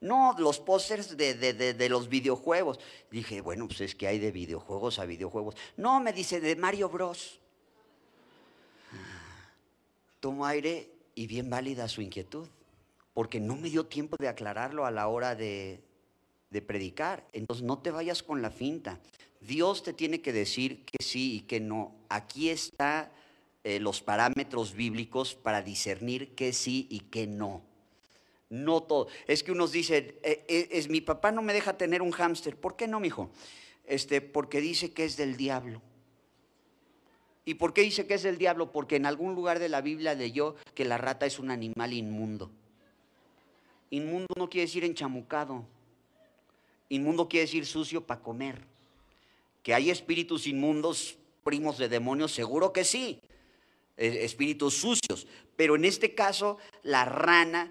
No, los pósters de los videojuegos. Dije, bueno, pues es que hay de videojuegos a videojuegos. No, me dice, de Mario Bros. Tomo aire y bien válida su inquietud, porque no me dio tiempo de aclararlo a la hora de predicar. Entonces no te vayas con la finta. Dios te tiene que decir que sí y que no. Aquí están los parámetros bíblicos para discernir que sí y que no. No todo. Es que unos dicen, mi papá no me deja tener un hámster. ¿Por qué no, mijo? Porque dice que es del diablo. ¿Y por qué dice que es del diablo? Porque en algún lugar de la Biblia leyó que la rata es un animal inmundo. Inmundo no quiere decir enchamucado. Inmundo quiere decir sucio para comer. ¿Que hay espíritus inmundos, primos de demonios? Seguro que sí. Espíritus sucios. Pero en este caso, las ranas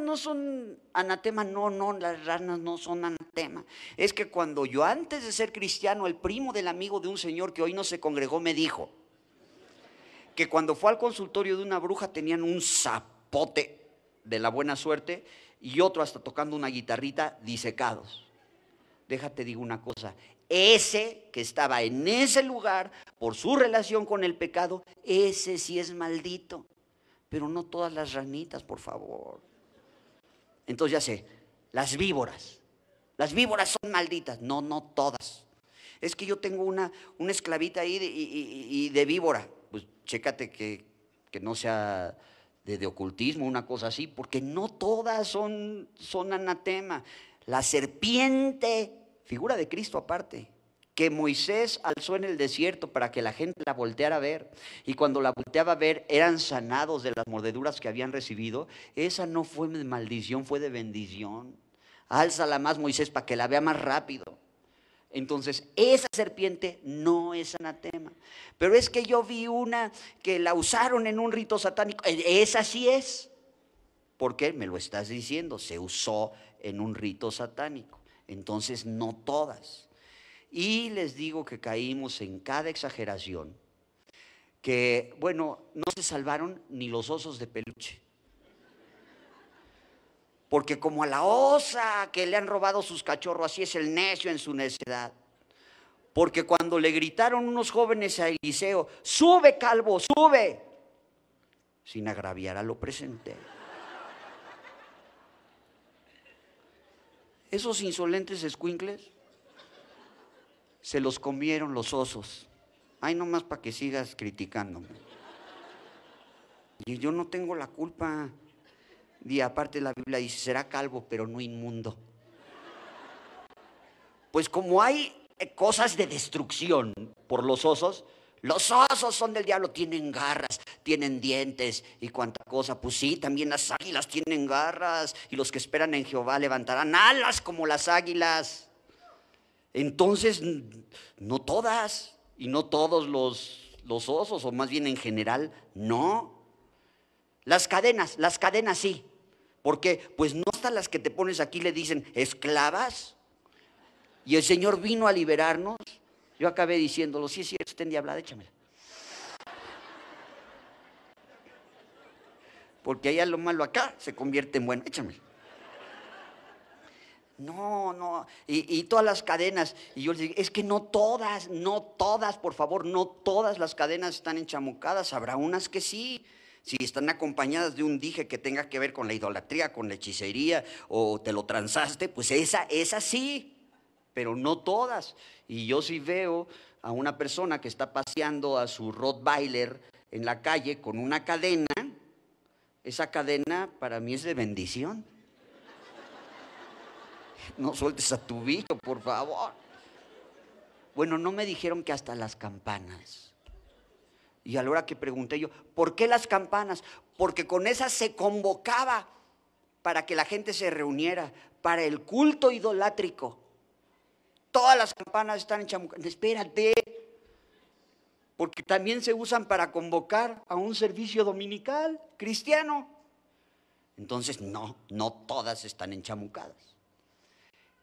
no son anatema. No, las ranas no son anatema. Es que cuando yo, antes de ser cristiano, el primo del amigo de un señor que hoy no se congregó me dijo que cuando fue al consultorio de una bruja tenían un zapote de la buena suerte y otro hasta tocando una guitarrita, disecados. Déjate digo una cosa, ese que estaba en ese lugar por su relación con el pecado, ese sí es maldito. Pero no todas las ranitas, por favor. Entonces ya sé, las víboras. Las víboras son malditas. No, no todas. Es que yo tengo una esclavita ahí y de víbora. Pues chécate que no sea de ocultismo, una cosa así, porque no todas son anatema. La serpiente, figura de Cristo aparte, que Moisés alzó en el desierto para que la gente la volteara a ver, y cuando la volteaba a ver eran sanados de las mordeduras que habían recibido. Esa no fue de maldición, fue de bendición. Álzala más, Moisés, para que la vea más rápido. Entonces, esa serpiente no es anatema. Pero es que yo vi una que la usaron en un rito satánico. Esa sí es. ¿Por qué? Me lo estás diciendo. Se usó en un rito satánico. Entonces, no todas. Y les digo que caímos en cada exageración. Que, bueno, no se salvaron ni los osos de peluche. Porque como a la osa que le han robado sus cachorros, así es el necio en su necedad. Porque cuando le gritaron unos jóvenes a Eliseo, sube calvo, sube, sin agraviar a lo presente. Esos insolentes escuincles se los comieron los osos. Ay, nomás para que sigas criticándome. Y yo no tengo la culpa. Y aparte la Biblia dice, será calvo, pero no inmundo. Pues como hay cosas de destrucción por los osos son del diablo, tienen garras, tienen dientes y cuánta cosa. Pues sí, también las águilas tienen garras, y los que esperan en Jehová levantarán alas como las águilas. Entonces, no todas y no todos los osos, o más bien en general, no. Las cadenas sí. ¿Por qué? Pues no hasta las que te pones aquí le dicen esclavas. Y el Señor vino a liberarnos. Yo acabé diciéndolo, sí es cierto, está endiablada, échamela. Porque allá lo malo acá se convierte en bueno, échamela. No, y todas las cadenas, y yo les digo, es que no todas, por favor, no todas las cadenas están enchamucadas, habrá unas que sí. Si están acompañadas de un dije que tenga que ver con la idolatría, con la hechicería, o te lo transaste, pues esa sí, pero no todas. Y yo sí veo a una persona que está paseando a su Rottweiler en la calle con una cadena. Esa cadena para mí es de bendición. No sueltes a tu bicho, por favor. Bueno, no me dijeron que hasta las campanas. Y a la hora que pregunté yo, ¿por qué las campanas? Porque con esas se convocaba para que la gente se reuniera para el culto idolátrico. Todas las campanas están enchamucadas. Espérate, porque también se usan para convocar a un servicio dominical cristiano. Entonces, no todas están enchamucadas.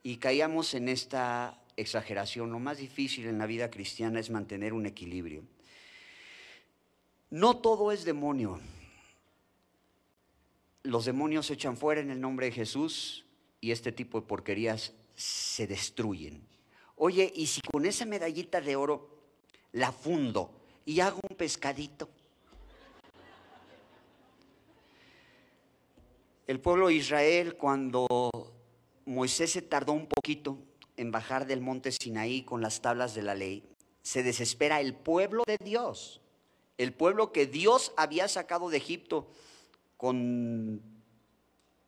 Y caíamos en esta exageración. Lo más difícil en la vida cristiana es mantener un equilibrio. No todo es demonio. Los demonios se echan fuera en el nombre de Jesús y este tipo de porquerías se destruyen. Oye, ¿y si con esa medallita de oro la fundo y hago un pescadito? El pueblo de Israel, cuando Moisés se tardó un poquito en bajar del monte Sinaí con las tablas de la ley, se desespera el pueblo de Dios. El pueblo que Dios había sacado de Egipto con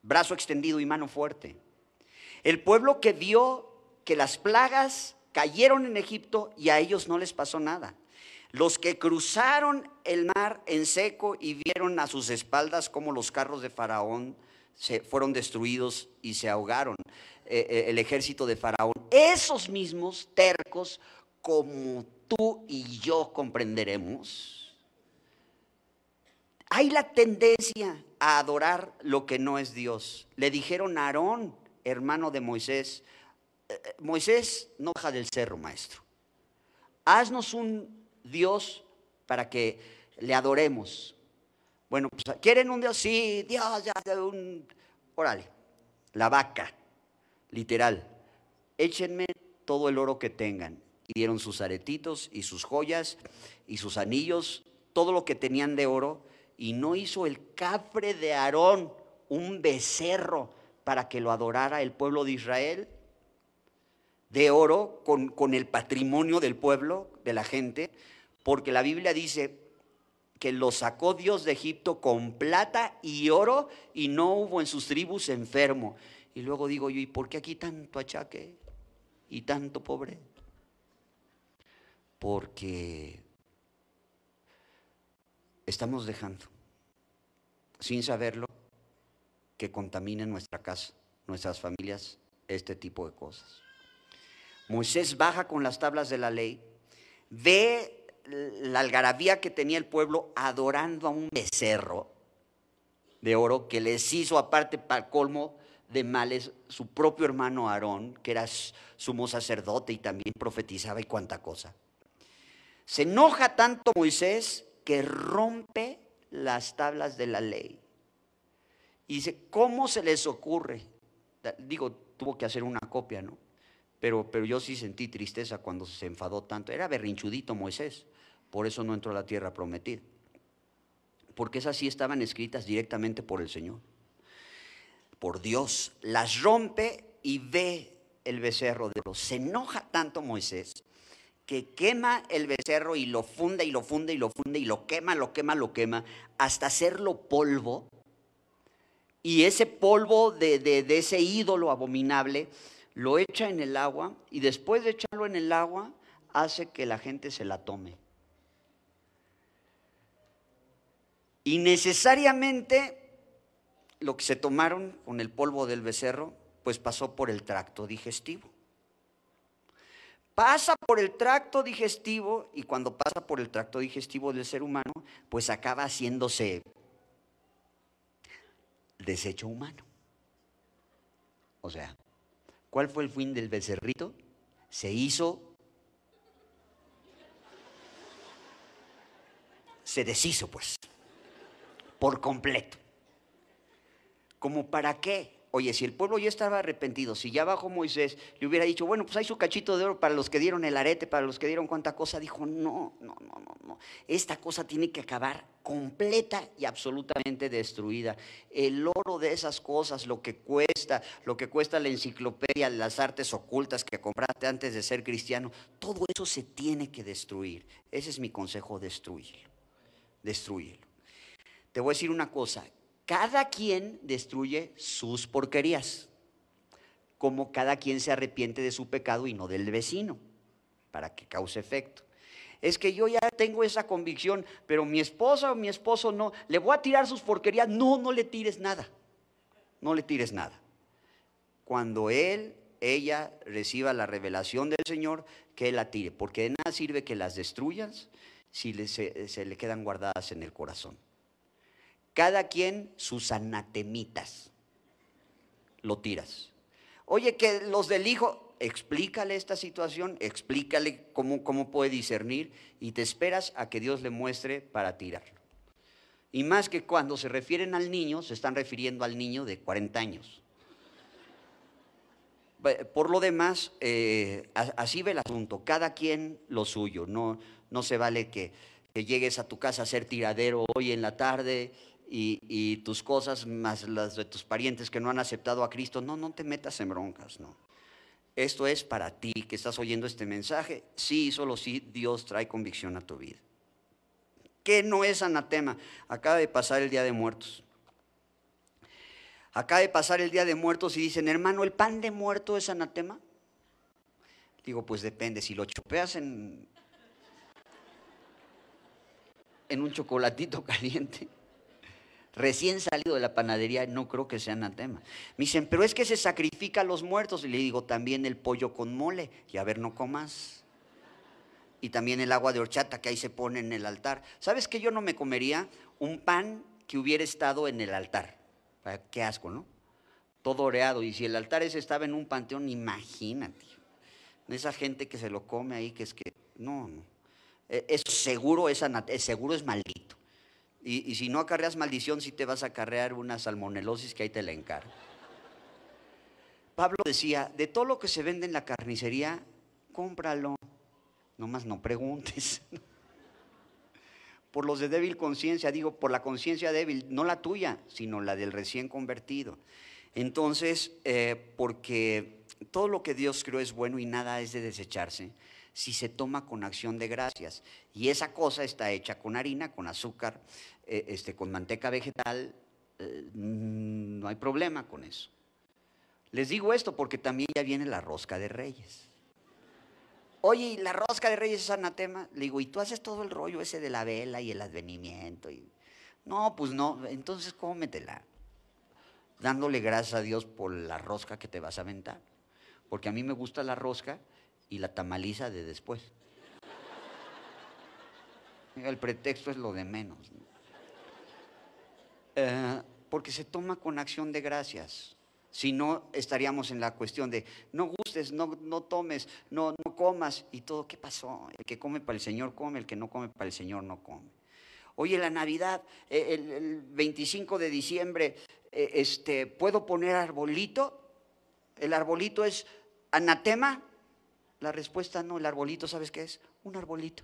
brazo extendido y mano fuerte. El pueblo que vio que las plagas cayeron en Egipto y a ellos no les pasó nada. Los que cruzaron el mar en seco y vieron a sus espaldas cómo los carros de Faraón se fueron destruidos y se ahogaron. El ejército de Faraón. Esos mismos tercos, como tú y yo comprenderemos, hay la tendencia a adorar lo que no es Dios. Le dijeron a Aarón, hermano de Moisés, Moisés, no baja del cerro, maestro. Haznos un Dios para que le adoremos. Bueno, pues, ¿quieren un Dios? Sí, Dios, ya, órale, la vaca, literal. Échenme todo el oro que tengan. Y dieron sus aretitos y sus joyas y sus anillos, todo lo que tenían de oro. Y no hizo el cafre de Aarón un becerro para que lo adorara el pueblo de Israel, de oro, con el patrimonio del pueblo, de la gente, porque la Biblia dice que lo sacó Dios de Egipto con plata y oro y no hubo en sus tribus enfermo. Y luego digo yo, ¿y por qué aquí tanto achaque y tanto pobre? Porque estamos dejando, sin saberlo, que contaminen nuestra casa, nuestras familias, este tipo de cosas. Moisés baja con las tablas de la ley, ve la algarabía que tenía el pueblo adorando a un becerro de oro que les hizo, aparte para colmo de males, su propio hermano Aarón, que era sumo sacerdote y también profetizaba y cuánta cosa. Se enoja tanto Moisés que rompe las tablas de la ley. Y dice, ¿cómo se les ocurre? Digo, tuvo que hacer una copia, ¿no? Pero yo sí sentí tristeza cuando se enfadó tanto. Era berrinchudito Moisés, por eso no entró a la tierra prometida. Porque esas sí estaban escritas directamente por el Señor, por Dios. Las rompe y ve el becerro de oro. Se enoja tanto Moisés que quema el becerro y lo funde y lo funde y lo funde y lo quema, hasta hacerlo polvo. Y ese polvo de ese ídolo abominable lo echa en el agua y después de echarlo en el agua hace que la gente se la tome. Y necesariamente lo que se tomaron con el polvo del becerro pues pasó por el tracto digestivo. Pasa por el tracto digestivo y cuando pasa por el tracto digestivo del ser humano pues acaba haciéndose desecho humano. O sea, ¿cuál fue el fin del becerrito? Se deshizo pues, por completo. ¿Cómo para qué? Oye, si el pueblo ya estaba arrepentido, si ya bajó Moisés, le hubiera dicho, bueno, pues hay su cachito de oro para los que dieron el arete, para los que dieron cuánta cosa. Dijo, no. Esta cosa tiene que acabar completa y absolutamente destruida. El oro de esas cosas, lo que cuesta la enciclopedia, las artes ocultas que compraste antes de ser cristiano, todo eso se tiene que destruir. Ese es mi consejo, destrúyelo. Te voy a decir una cosa. Cada quien destruye sus porquerías, como cada quien se arrepiente de su pecado y no del vecino, para que cause efecto. Es que yo ya tengo esa convicción, pero mi esposa o mi esposo no, le voy a tirar sus porquerías. No le tires nada, no le tires nada. Cuando ella reciba la revelación del Señor, que él la tire, porque de nada sirve que las destruyas si se le quedan guardadas en el corazón. Cada quien sus anatemitas, lo tiras. Oye, que los del hijo, explícale esta situación, explícale cómo puede discernir y te esperas a que Dios le muestre para tirarlo. Y más que cuando se refieren al niño, se están refiriendo al niño de 40 años. Por lo demás, así ve el asunto, cada quien lo suyo, no se vale que llegues a tu casa a ser tiradero hoy en la tarde y tus cosas más las de tus parientes que no han aceptado a Cristo, no te metas en broncas, no. Esto es para ti que estás oyendo este mensaje, sí, solo sí Dios trae convicción a tu vida. ¿Qué no es anatema? Acaba de pasar el Día de Muertos. Acaba de pasar el Día de Muertos y dicen, hermano, ¿el pan de muerto es anatema? Digo, pues depende, si lo chopeas en un chocolatito caliente, recién salido de la panadería, no creo que sea anatema. Me dicen, pero es que se sacrifica a los muertos. Y le digo, también el pollo con mole, y a ver, no comas. Y también el agua de horchata que ahí se pone en el altar. ¿Sabes qué? Yo no me comería un pan que hubiera estado en el altar. Qué asco, ¿no? Todo oreado. Y si el altar ese estaba en un panteón, imagínate. Esa gente que se lo come ahí, que es que, no. Eso seguro es maldito. Y si no acarreas maldición, sí te vas a acarrear una salmonelosis que ahí te la encargo. Pablo decía, de todo lo que se vende en la carnicería, cómpralo. Nomás no preguntes. Por los de débil conciencia, digo, por la conciencia débil, no la tuya, sino la del recién convertido. Entonces, porque todo lo que Dios creó es bueno y nada es de desecharse si se toma con acción de gracias. Y esa cosa está hecha con harina, con azúcar, con manteca vegetal, no hay problema con eso. Les digo esto porque también ya viene la rosca de Reyes. Oye, ¿y la rosca de Reyes es anatema? Le digo, ¿y tú haces todo el rollo ese de la vela y el advenimiento? No, pues no, entonces cómetela, dándole gracias a Dios por la rosca que te vas a aventar. Porque a mí me gusta la rosca y la tamaliza de después. El pretexto es lo de menos, ¿no? Porque se toma con acción de gracias. Si no, estaríamos en la cuestión de no gustes, no tomes, no comas y todo. ¿Qué pasó? El que come para el Señor come, el que no come para el Señor no come. Oye, la Navidad, el 25 de diciembre, ¿puedo poner arbolito? ¿El arbolito es anatema? La respuesta no, el arbolito, ¿sabes qué es? Un arbolito.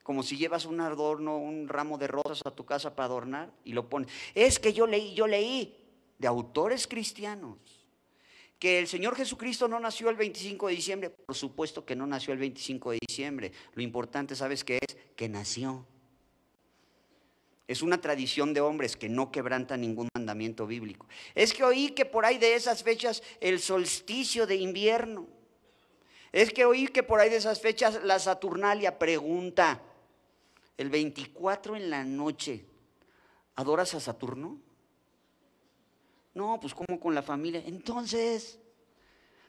Como si llevas un adorno, un ramo de rosas a tu casa para adornar y lo pones. Es que yo leí de autores cristianos que el Señor Jesucristo no nació el 25 de diciembre. Por supuesto que no nació el 25 de diciembre. Lo importante, ¿sabes qué es? Que nació. Es una tradición de hombres que no quebranta ningún mandamiento bíblico. Es que oí que por ahí de esas fechas el solsticio de invierno. Es que oí que por ahí de esas fechas la Saturnalia. Pregunta, el 24 en la noche, ¿adoras a Saturno? No, pues como con la familia. Entonces,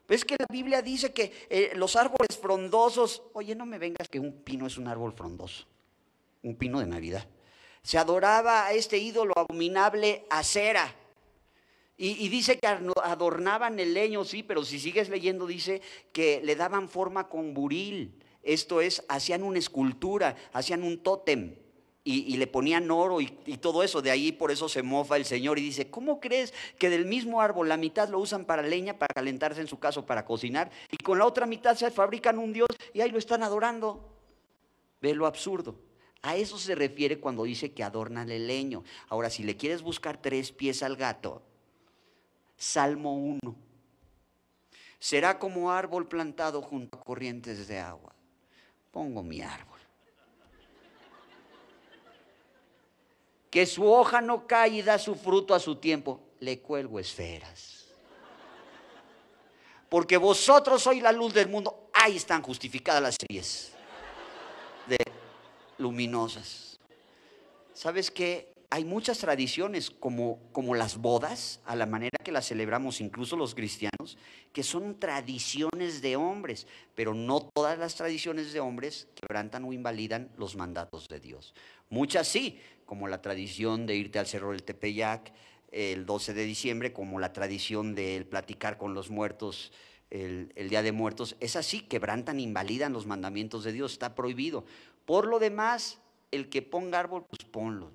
ves que la Biblia dice que los árboles frondosos, oye, no me vengas que un pino es un árbol frondoso, un pino de Navidad. Se adoraba a este ídolo abominable Acera. Y dice que adornaban el leño, sí, pero si sigues leyendo dice que le daban forma con buril. Esto es, hacían una escultura, hacían un tótem y le ponían oro y todo eso. De ahí por eso se mofa el Señor y dice, ¿cómo crees que del mismo árbol la mitad lo usan para leña, para calentarse en su casa, para cocinar? Y con la otra mitad se fabrican un Dios y ahí lo están adorando. Ve lo absurdo. A eso se refiere cuando dice que adornan el leño. Ahora, si le quieres buscar 3 pies al gato, Salmo 1. Será como árbol plantado junto a corrientes de agua. Pongo mi árbol. Que su hoja no cae y da su fruto a su tiempo. Le cuelgo esferas. Porque vosotros sois la luz del mundo. Ahí están justificadas las series de luminosas. ¿Sabes qué? Hay muchas tradiciones como las bodas, a la manera que las celebramos incluso los cristianos, que son tradiciones de hombres, pero no todas las tradiciones de hombres quebrantan o invalidan los mandatos de Dios. Muchas sí, como la tradición de irte al Cerro del Tepeyac el 12 de diciembre, como la tradición de platicar con los muertos el Día de Muertos. Esas sí quebrantan, invalidan los mandamientos de Dios, está prohibido. Por lo demás, el que ponga árbol, pues ponlo.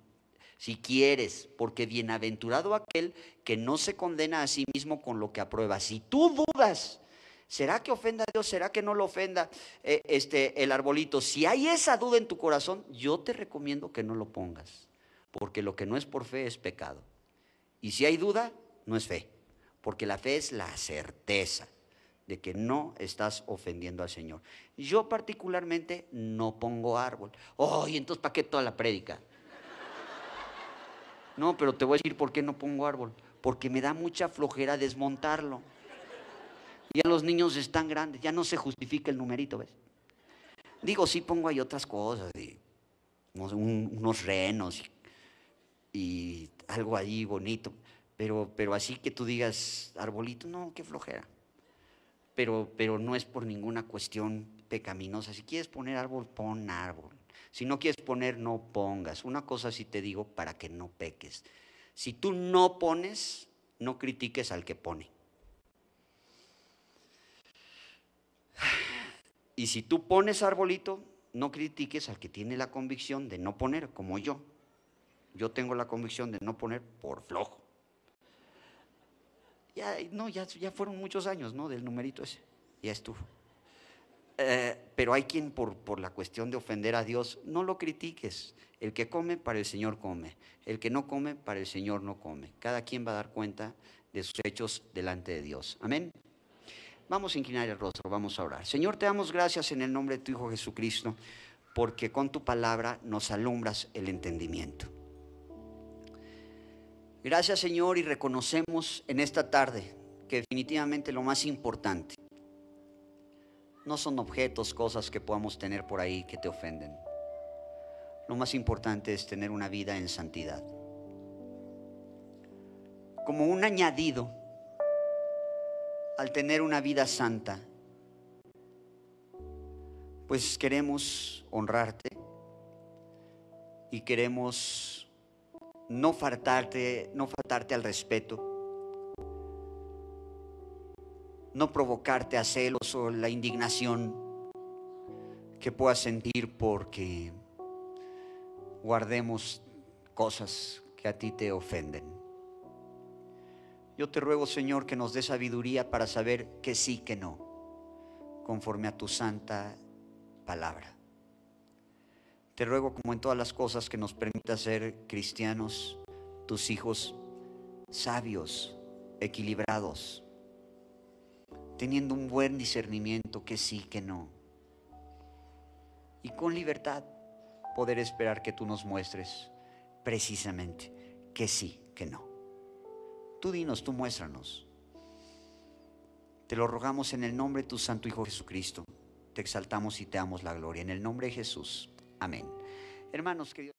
Si quieres, porque bienaventurado aquel que no se condena a sí mismo con lo que aprueba. Si tú dudas, ¿será que ofenda a Dios? ¿Será que no lo ofenda el arbolito? Si hay esa duda en tu corazón, yo te recomiendo que no lo pongas, porque lo que no es por fe es pecado. Y si hay duda, no es fe, porque la fe es la certeza de que no estás ofendiendo al Señor. Yo particularmente no pongo árbol. ¿Y entonces para qué toda la prédica? No, pero te voy a decir por qué no pongo árbol. Porque me da mucha flojera desmontarlo. Ya los niños están grandes, ya no se justifica el numerito, ¿ves? Digo, sí pongo ahí otras cosas, unos renos y algo ahí bonito. Pero así que tú digas, arbolito, no, qué flojera. Pero no es por ninguna cuestión pecaminosa. Si quieres poner árbol, pon árbol. Si no quieres poner, no pongas. Una cosa sí te digo para que no peques. Si tú no pones, no critiques al que pone. Y si tú pones arbolito, no critiques al que tiene la convicción de no poner, como yo. Yo tengo la convicción de no poner por flojo. Ya fueron muchos años, ¿no? Del numerito ese. Ya estuvo. pero hay quien por la cuestión de ofender a Dios, no lo critiques. El que come, para el Señor come. El que no come, para el Señor no come. Cada quien va a dar cuenta de sus hechos delante de Dios. Amén. Vamos a inclinar el rostro, vamos a orar. Señor, te damos gracias en el nombre de tu Hijo Jesucristo, porque con tu palabra nos alumbras el entendimiento. Gracias, Señor, y reconocemos en esta tarde que definitivamente lo más importante no son objetos, cosas que podamos tener por ahí que te ofenden. Lo más importante es tener una vida en santidad. Como un añadido al tener una vida santa, pues queremos honrarte y queremos no faltarte al respeto, no provocarte a celos o la indignación que puedas sentir porque guardemos cosas que a ti te ofenden. Yo te ruego, Señor, que nos dé sabiduría para saber que sí, que no, conforme a tu santa palabra. Te ruego, como en todas las cosas, que nos permita ser cristianos, tus hijos, sabios, equilibrados, teniendo un buen discernimiento que sí, que no, y con libertad poder esperar que tú nos muestres precisamente que sí, que no. Tú dinos, tú muéstranos. Te lo rogamos en el nombre de tu Santo Hijo Jesucristo. Te exaltamos y te damos la gloria. En el nombre de Jesús. Amén. Hermanos, que Dios